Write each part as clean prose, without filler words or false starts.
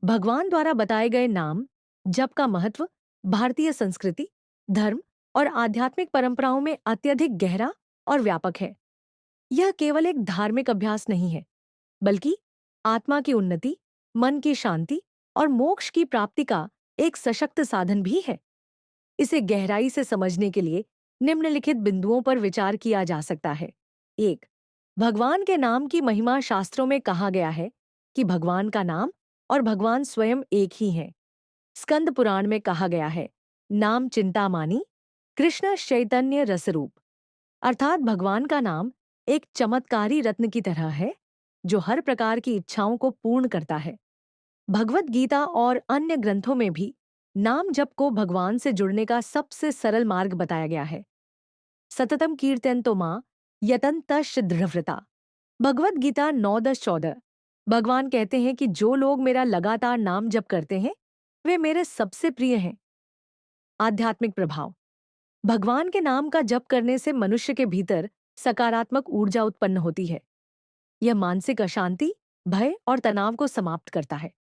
भगवान द्वारा बताए गए नाम जप का महत्व भारतीय संस्कृति, धर्म और आध्यात्मिक परंपराओं में अत्यधिक गहरा और व्यापक है। यह केवल एक धार्मिक अभ्यास नहीं है, बल्कि आत्मा की उन्नति, मन की शांति और मोक्ष की प्राप्ति का एक सशक्त साधन भी है। इसे गहराई से समझने के लिए निम्नलिखित बिंदुओं पर विचार किया जा सकता है। 1. भगवान के नाम की महिमा। शास्त्रों में कहा गया है कि भगवान का नाम और भगवान स्वयं एक ही हैं। स्कंद पुराण में कहा गया है, नाम चिंतामानी कृष्ण चैतन्य रसरूप। अर्थात भगवान का नाम एक चमत्कारी रत्न की तरह है, जो हर प्रकार की इच्छाओं को पूर्ण करता है। भगवत गीता और अन्य ग्रंथों में भी नाम जप को भगवान से जुड़ने का सबसे सरल मार्ग बताया गया है। सततम कीर्तन तो माँ यतन तश दृढ़व्रता। भगवत गीता 9:10-14। भगवान कहते हैं कि जो लोग मेरा लगातार नाम जप करते हैं, वे मेरे सबसे प्रिय हैं। आध्यात्मिक प्रभाव। भगवान के नाम का जप करने से मनुष्य के भीतर सकारात्मक ऊर्जा उत्पन्न होती है। यह मानसिक अशांति, भय और तनाव को समाप्त करता है।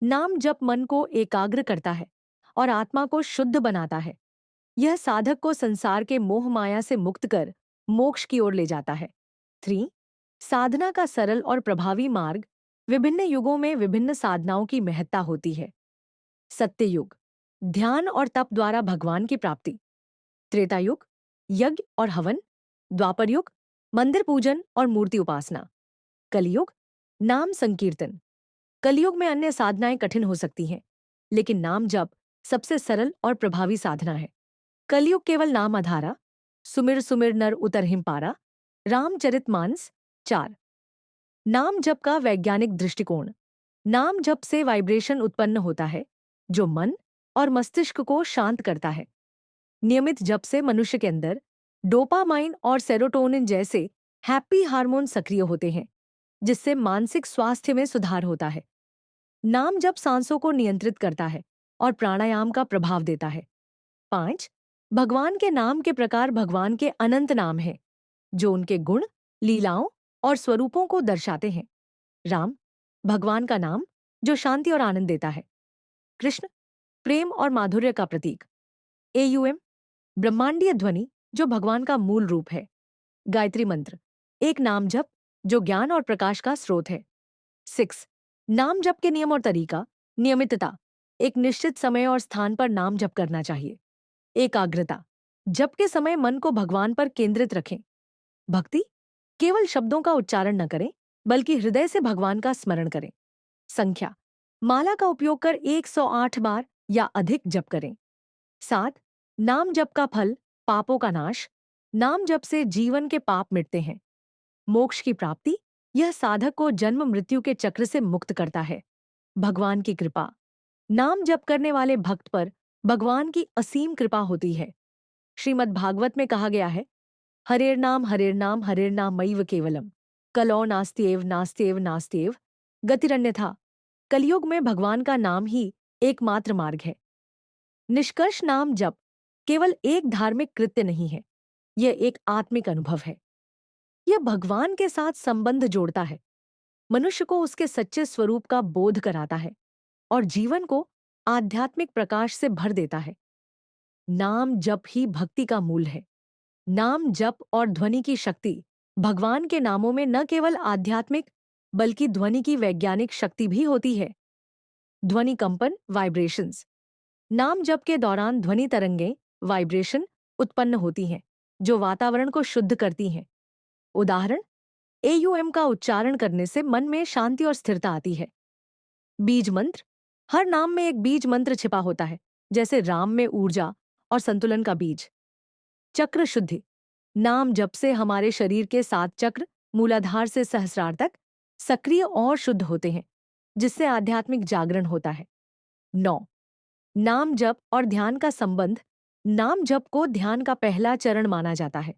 नाम जप मन को एकाग्र करता है और आत्मा को शुद्ध बनाता है। यह साधक को संसार के मोह माया से मुक्त कर मोक्ष की ओर ले जाता है। 3. साधना का सरल और प्रभावी मार्ग। विभिन्न युगों में विभिन्न साधनाओं की महत्ता होती है। सत्य युग, ध्यान और तप द्वारा भगवान की प्राप्ति। त्रेता युग, यज्ञ और हवन। द्वापर युग, मंदिर पूजन और मूर्ति उपासना। कलयुग, नाम संकीर्तन। कलयुग में अन्य साधनाएं कठिन हो सकती हैं, लेकिन नाम जप सबसे सरल और प्रभावी साधना है। कलयुग केवल नाम आधारा। सुमिर सुमिर नर उतरहिम पारा। रामचरितमानस 4। नाम जप का वैज्ञानिक दृष्टिकोण। नाम जप से वाइब्रेशन उत्पन्न होता है, जो मन और मस्तिष्क को शांत करता है। नियमित जप से मनुष्य के अंदर डोपामाइन और सेरोटोनिन जैसे हैप्पी हार्मोन सक्रिय होते हैं, जिससे मानसिक स्वास्थ्य में सुधार होता है। नाम जप सांसों को नियंत्रित करता है और प्राणायाम का प्रभाव देता है। 5. भगवान के नाम के प्रकार। भगवान के अनंत नाम हैं, जो उनके गुण, लीलाओं और स्वरूपों को दर्शाते हैं। राम, भगवान का नाम जो शांति और आनंद देता है। कृष्ण, प्रेम और माधुर्य का प्रतीक। एयूएम, ब्रह्मांडीय ध्वनि जो भगवान का मूल रूप है। गायत्री मंत्र, एक नाम जप जो ज्ञान और प्रकाश का स्रोत है। 6. नाम जप के नियम और तरीका। नियमितता, एक निश्चित समय और स्थान पर नाम जप करना चाहिए। एकाग्रता, जप के समय मन को भगवान पर केंद्रित रखें। भक्ति, केवल शब्दों का उच्चारण न करें, बल्कि हृदय से भगवान का स्मरण करें। संख्या, माला का उपयोग कर 108 बार या अधिक जप करें। 7. नाम जप का फल, पापों का नाश। नाम जप से जीवन के पाप मिटते हैं। मोक्ष की प्राप्ति, यह साधक को जन्म मृत्यु के चक्र से मुक्त करता है। भगवान की कृपा, नाम जप करने वाले भक्त पर भगवान की असीम कृपा होती है। श्रीमद् भागवत में कहा गया है, हरेर नाम मैव केवलम, कलौ नास्त्येव नास्त्येव नास्त्येव गतिरन्यथा। कलयुग में भगवान का नाम ही एकमात्र मार्ग है। निष्कर्ष, नाम जप केवल एक धार्मिक कृत्य नहीं है, यह एक आत्मिक अनुभव है। यह भगवान के साथ संबंध जोड़ता है, मनुष्य को उसके सच्चे स्वरूप का बोध कराता है और जीवन को आध्यात्मिक प्रकाश से भर देता है। नाम जप ही भक्ति का मूल है। नाम जप और ध्वनि की शक्ति। भगवान के नामों में न केवल आध्यात्मिक बल्कि ध्वनि की वैज्ञानिक शक्ति भी होती है। ध्वनि कंपन, वाइब्रेशंस। नाम जप के दौरान ध्वनि तरंगें, वाइब्रेशन उत्पन्न होती हैं, जो वातावरण को शुद्ध करती हैं। उदाहरण, एयूएम का उच्चारण करने से मन में शांति और स्थिरता आती है। बीज मंत्र, हर नाम में एक बीज मंत्र छिपा होता है, जैसे राम में ऊर्जा और संतुलन का बीज। चक्र शुद्धि, नाम जप से हमारे शरीर के 7 चक्र मूलाधार से सहस्रार तक सक्रिय और शुद्ध होते हैं, जिससे आध्यात्मिक जागरण होता है। 9. नाम जप और ध्यान का संबंध। नाम जप को ध्यान का पहला चरण माना जाता है।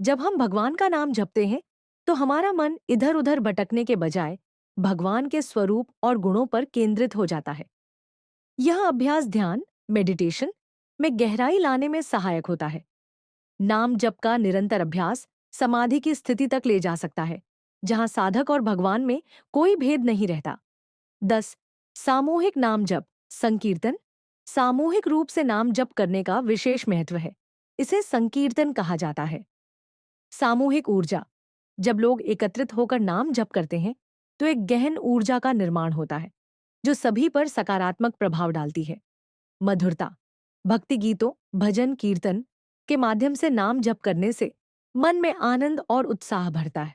जब हम भगवान का नाम जपते हैं, तो हमारा मन इधर उधर भटकने के बजाय भगवान के स्वरूप और गुणों पर केंद्रित हो जाता है। यह अभ्यास ध्यान, मेडिटेशन में गहराई लाने में सहायक होता है। नाम जप का निरंतर अभ्यास समाधि की स्थिति तक ले जा सकता है, जहां साधक और भगवान में कोई भेद नहीं रहता। 10. सामूहिक नाम जप संकीर्तन सामूहिक रूप से नाम जप करने का विशेष महत्व है। इसे संकीर्तन कहा जाता है। सामूहिक ऊर्जा जब लोग एकत्रित होकर नाम जप करते हैं तो एक गहन ऊर्जा का निर्माण होता है जो सभी पर सकारात्मक प्रभाव डालती है। मधुरता भक्ति गीतों भजन कीर्तन के माध्यम से नाम जप करने से मन में आनंद और उत्साह भरता है।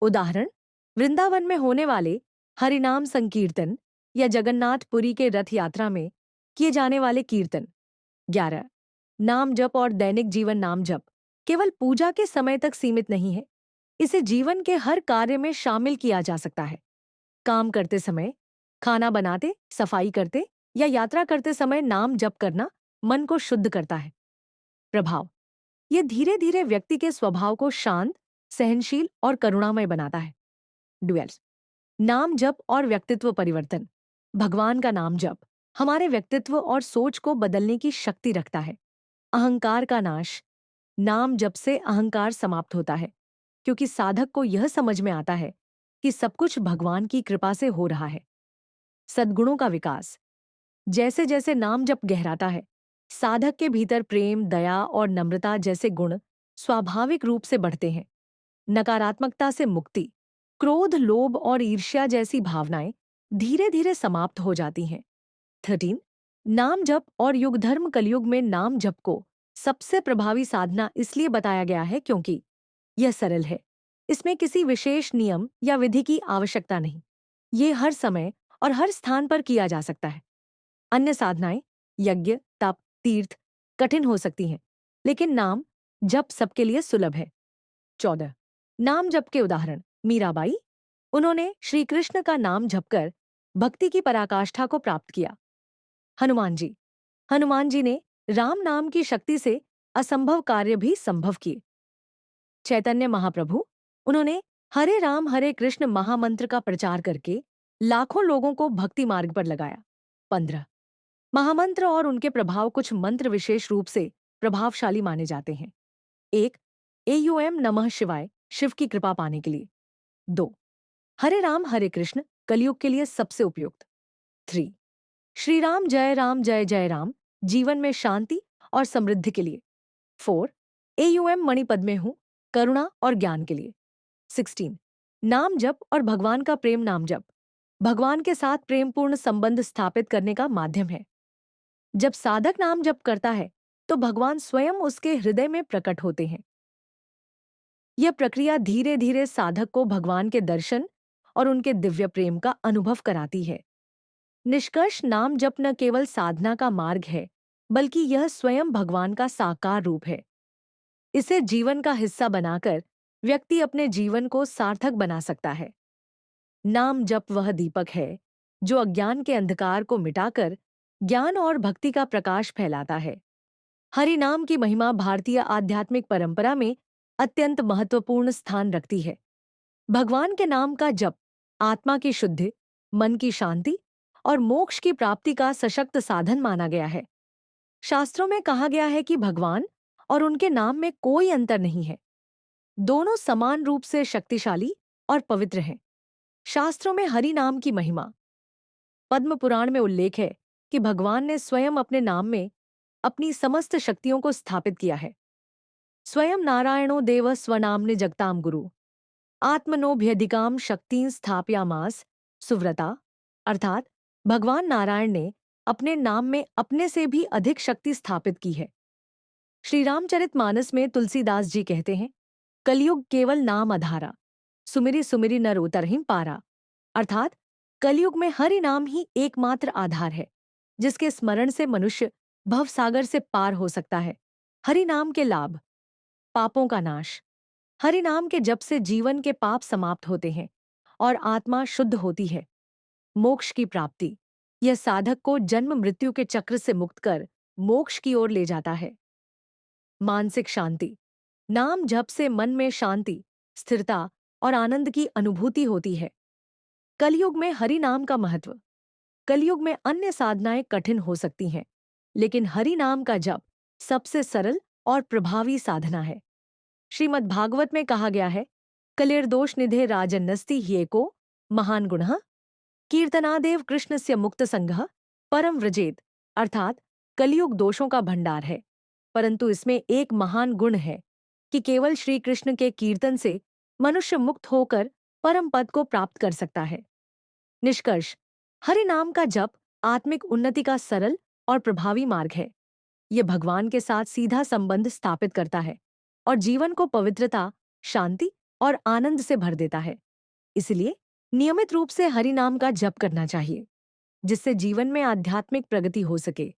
उदाहरण वृंदावन में होने वाले हरिनाम संकीर्तन या जगन्नाथपुरी के रथ यात्रा में किए जाने वाले कीर्तन। 11 नाम जप और दैनिक जीवन नाम जप केवल पूजा के समय तक सीमित नहीं है। इसे जीवन के हर कार्य में शामिल किया जा सकता है। काम करते समय, खाना बनाते, सफाई करते या यात्रा करते समय नाम जप करना मन को शुद्ध करता है। प्रभाव यह धीरे धीरे व्यक्ति के स्वभाव को शांत, सहनशील और करुणामय बनाता है। डुएल्स नाम जप और व्यक्तित्व परिवर्तन भगवान का नाम जप हमारे व्यक्तित्व और सोच को बदलने की शक्ति रखता है। अहंकार का नाश नाम जप से अहंकार समाप्त होता है क्योंकि साधक को यह समझ में आता है कि सब कुछ भगवान की कृपा से हो रहा है। सद्गुणों का विकास जैसे जैसे नाम जप गहराता है साधक के भीतर प्रेम दया और नम्रता जैसे गुण स्वाभाविक रूप से बढ़ते हैं। नकारात्मकता से मुक्ति क्रोध लोभ और ईर्ष्या जैसी भावनाएं धीरे धीरे समाप्त हो जाती हैं। 13 नाम जप और युग धर्म कलयुग में नाम जप को सबसे प्रभावी साधना इसलिए बताया गया है क्योंकि यह सरल है। इसमें किसी विशेष नियम या विधि की आवश्यकता नहीं। ये हर समय और हर स्थान पर किया जा सकता है। अन्य साधनाएं यज्ञ तप तीर्थ कठिन हो सकती हैं लेकिन नाम जप सबके लिए सुलभ है। 14 नाम जप के उदाहरण मीराबाई उन्होंने श्री कृष्ण का नाम जपकर भक्ति की पराकाष्ठा को प्राप्त किया। हनुमान जी ने राम नाम की शक्ति से असंभव कार्य भी संभव किए। चैतन्य महाप्रभु उन्होंने हरे राम हरे कृष्ण महामंत्र का प्रचार करके लाखों लोगों को भक्ति मार्ग पर लगाया। 15 महामंत्र और उनके प्रभाव कुछ मंत्र विशेष रूप से प्रभावशाली माने जाते हैं। 1 एयूएम नमः शिवाय शिव की कृपा पाने के लिए। 2 हरे राम हरे कृष्ण कलयुग के लिए सबसे उपयुक्त। 3 श्री राम जय जय राम जीवन में शांति और समृद्धि के लिए। 4 एयूएम मणिपद में हूं करुणा और ज्ञान के लिए। 16 नाम जप और भगवान का प्रेम नाम जप भगवान के साथ प्रेमपूर्ण संबंध स्थापित करने का माध्यम है। जब साधक नाम जप करता है तो भगवान स्वयं उसके हृदय में प्रकट होते हैं। यह प्रक्रिया धीरे धीरे साधक को भगवान के दर्शन और उनके दिव्य प्रेम का अनुभव कराती है। निष्कर्ष नाम जप न केवल साधना का मार्ग है बल्कि यह स्वयं भगवान का साकार रूप है। इसे जीवन का हिस्सा बनाकर व्यक्ति अपने जीवन को सार्थक बना सकता है। नाम जप वह दीपक है जो अज्ञान के अंधकार को मिटाकर ज्ञान और भक्ति का प्रकाश फैलाता है। हरि नाम की महिमा भारतीय आध्यात्मिक परंपरा में अत्यंत महत्वपूर्ण स्थान रखती है। भगवान के नाम का जप आत्मा की शुद्धि, मन की शांति और मोक्ष की प्राप्ति का सशक्त साधन माना गया है। शास्त्रों में कहा गया है कि भगवान और उनके नाम में कोई अंतर नहीं है। दोनों समान रूप से शक्तिशाली और पवित्र हैं। शास्त्रों में हरि नाम की महिमा पद्म पुराण में उल्लेख है कि भगवान ने स्वयं अपने नाम में अपनी समस्त शक्तियों को स्थापित किया है। स्वयं नारायणो देव स्वनाम्नि जगताम गुरु आत्मनोभ्यधिकाम शक्तिं स्थापयामास सुव्रता अर्थात भगवान नारायण ने अपने नाम में अपने से भी अधिक शक्ति स्थापित की है। श्री रामचरितमानस में तुलसीदास जी कहते हैं कलयुग केवल नाम आधारा सुमिरी सुमिरी नर उतरहिं पारा अर्थात कलयुग में हरि नाम ही एकमात्र आधार है जिसके स्मरण से मनुष्य भवसागर से पार हो सकता है। हरि नाम के लाभ पापों का नाश हरि नाम के जप से जीवन के पाप समाप्त होते हैं और आत्मा शुद्ध होती है। मोक्ष की प्राप्ति यह साधक को जन्म मृत्यु के चक्र से मुक्त कर मोक्ष की ओर ले जाता है। मानसिक शांति नाम जप से मन में शांति, स्थिरता और आनंद की अनुभूति होती है। कलयुग में हरि नाम का महत्व कलयुग में अन्य साधनाएं कठिन हो सकती हैं लेकिन हरि नाम का जप सबसे सरल और प्रभावी साधना है। श्रीमद् भागवत में कहा गया है कलिर्दोष निधे राजन्नस्ति ह्येको महान गुणः कीर्तनादेव कृष्णस्य मुक्त संघः परम व्रजेत, अर्थात कलयुग दोषों का भंडार है। परंतु इसमें एक महान गुण है कि केवल श्री कृष्ण के कीर्तन से मनुष्य मुक्त होकर परम पद को प्राप्त कर सकता है। निष्कर्ष, हरि नाम का जप आत्मिक उन्नति का सरल और प्रभावी मार्ग है। ये भगवान के साथ सीधा संबंध स्थापित करता है और जीवन को पवित्रता, शांति और आनंद से भर देता है। इसलिए नियमित रूप से हरि नाम का जप करना चाहिए, जिससे जीवन में आध्यात्मिक प्रगति हो सके।